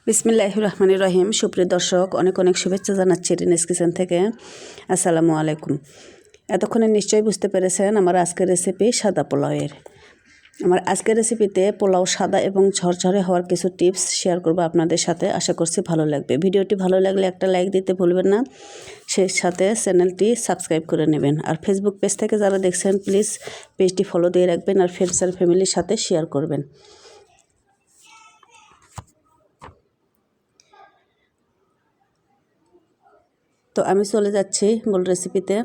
বিসমিল্লাহির রহমানির রহিম। সুপ্রিয় দর্শক, অনেক অনেক শুভেচ্ছা জানাচ্ছি রিনেস কিচেন থেকে। আসসালামু আলাইকুম। এতক্ষণে নিশ্চয়ই বুঝতে পেরেছেন আমার আজকের রেসিপি সাদা পোলাওয়ের। আমার আজকের রেসিপিতে পোলাও সাদা এবং ঝরঝরে হওয়ার কিছু টিপস শেয়ার করব আপনাদের সাথে। আশা করছি ভালো লাগবে। ভিডিওটি ভালো লাগলে একটা লাইক দিতে ভুলবেন না, সেই সাথে চ্যানেলটি সাবস্ক্রাইব করে নেবেন। আর ফেসবুক পেজ থেকে যারা দেখছেন প্লিজ পেজটি ফলো দিয়ে রাখবেন আর ফ্রেন্ডস আর ফ্যামিলির সাথে শেয়ার করবেন। তো আমি চলে যাচ্ছি মূল রেসিপিতে।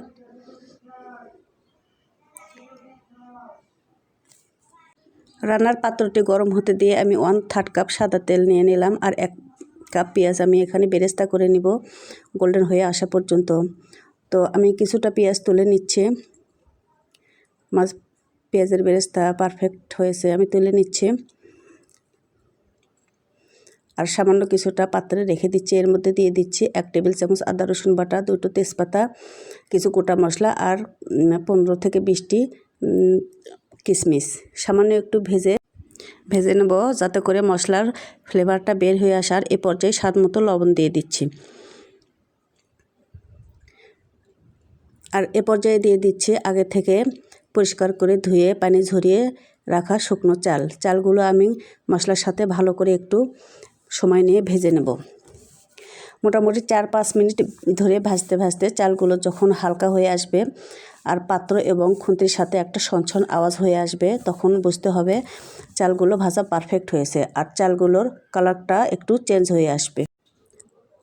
রান্নার পাত্রটি গরম হতে দিয়ে আমি 1/3 কাপ সাদা তেল নিয়ে নিলাম আর 1 কাপ পেঁয়াজ আমি এখানে বেরেস্তা করে নিব গোল্ডেন হয়ে আসা পর্যন্ত। তো আমি কিছুটা পেঁয়াজ তুলে নিচ্ছি। পেঁয়াজের বেরেস্তা পারফেক্ট হয়েছে, আমি তুলে নিচ্ছি আর সামান্য কিছুটা পাত্রে রেখে দিচ্ছি। এর মধ্যে দিয়ে দিচ্ছি 1 টেবিল চামচ আদা রসুন বাটা, 2টো তেজপাতা, কিছু গোটা মশলা আর 15 থেকে 20টি কিশমিশ সামান্য একটু ভেজে নেব যাতে করে মশলার ফ্লেভারটা বের হয়ে আসার। এ পর্যায়ে স্বাদ মতো লবণ দিয়ে দিচ্ছি আর এ পর্যায়ে দিয়ে দিচ্ছি আগে থেকে পরিষ্কার করে ধুয়ে পানি ঝরিয়ে রাখা শুকনো চালগুলো আমি মশলার সাথে ভালো করে একটু সময় নিয়ে ভেজে নেব। মোটামুটি 4-5 মিনিট ধরে ভাজতে ভাজতে চালগুলো যখন হালকা হয়ে আসবে আর পাত্র এবং খুন্তির সাথে একটা ছনছন আওয়াজ হয়ে আসবে, তখন বুঝতে হবে চালগুলো ভাজা পারফেক্ট হয়েছে আর চালগুলোর কালারটা একটু চেঞ্জ হয়ে আসবে।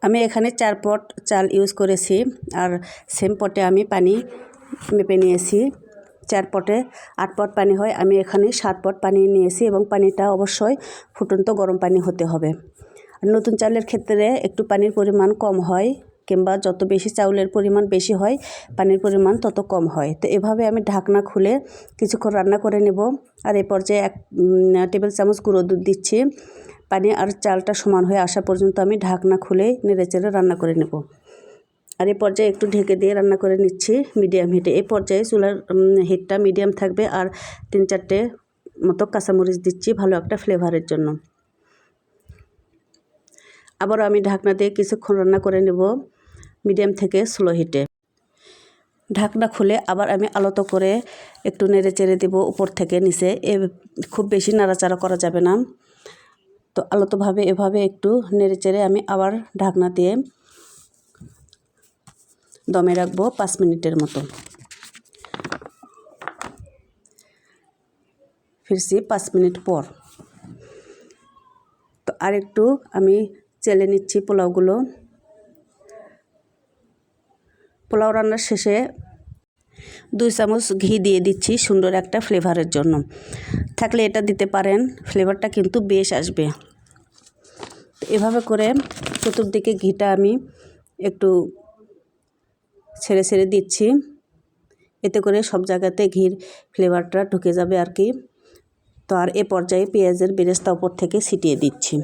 আমি এখানে 4 পট চাল ইউজ করেছি আর সেম পটে আমি পানি মেপে নিয়েছি। 4 পটে 8 পট পানি হয়, আমি এখানে 7 পট পানি নিয়েছি এবং পানিটা অবশ্যই ফুটন্ত গরম পানি হতে হবে। আর নতুন চালের ক্ষেত্রে একটু পানির পরিমাণ কম হয়, কিংবা যত বেশি চাউলের পরিমাণ বেশি হয় পানির পরিমাণ তত কম হয়। তো এভাবে আমি ঢাকনা খুলে কিছুক্ষণ রান্না করে নেব। আর এই পর্যায়ে 1 টেবিল চামচ গুঁড়ো দুধ দিচ্ছি। পানি আর চালটা সমান হয়ে আসা পর্যন্ত আমি ঢাকনা খুলে নেড়েচেড়ে রান্না করে নেব। আর এই পর্যায়ে একটু ঢেকে দিয়ে রান্না করে নিচ্ছি মিডিয়াম হিটে। এই পর্যায়ে চুলার হিটটা মিডিয়াম থাকবে আর 3-4টে মতো কাঁচামরিচ দিচ্ছি ভালো একটা ফ্লেভারের জন্য। আবারও আমি ঢাকনা দিয়ে কিছুক্ষণ রান্না করে নেব মিডিয়াম থেকে স্লো হিটে। ঢাকনা খুলে আবার আমি আলতো করে একটু নেড়ে চেড়ে দেবো উপর থেকে নিচে। খুব বেশি নাড়াচাড়া করা যাবে না। তো আলতোভাবে এভাবে একটু নেড়ে চেড়ে আমি আবার ঢাকনা দিয়ে দমে রাখবো 5 মিনিটের মতো। ফিরছি 5 মিনিট পর। তো আর একটু আমি চেলে নিচ্ছি পোলাওগুলো। পোলাও রান্নার শেষে 2 চামচ ঘি দিয়ে দিচ্ছি সুন্দর একটা ফ্লেভারের জন্য। থাকলে এটা দিতে পারেন, ফ্লেভারটা কিন্তু বেশ আসবে। এভাবে করে চতুর্দিকে ঘিটা আমি একটু ছেড়ে ছেড়ে দিচ্ছি, এতে করে সব জায়গাতে ঘির ফ্লেভারটা ঢুকে যাবে আর কি। তো আর এ পর্যায়ে পেঁয়াজের বেরেস্তা উপর থেকে ছিটিয়ে দিচ্ছি।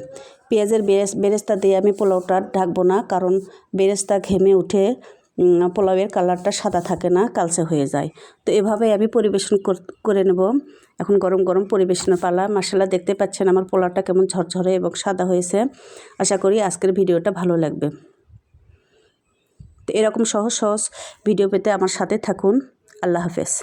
পেঁয়াজের বেরেস্তা দিয়ে আমি পোলাওটা ঢাকবো না, কারণ বেরেস্তা ঘেমে উঠে পোলাওয়ের কালারটা সাদা থাকে না, কালচে হয়ে যায়। তো এভাবে আমি পরিবেশন করে নেব। এখন গরম গরম পরিবেশনের পালা। মাশাআল্লাহ, দেখতে পাচ্ছেন আমার পোলাওটা কেমন ঝরঝরে এবং সাদা হয়েছে। আশা করি আজকের ভিডিওটা ভালো লাগবে। তো এরকম সহজ সহজ ভিডিও পেতে আমার সাথে থাকুন। আল্লাহ হাফেজ।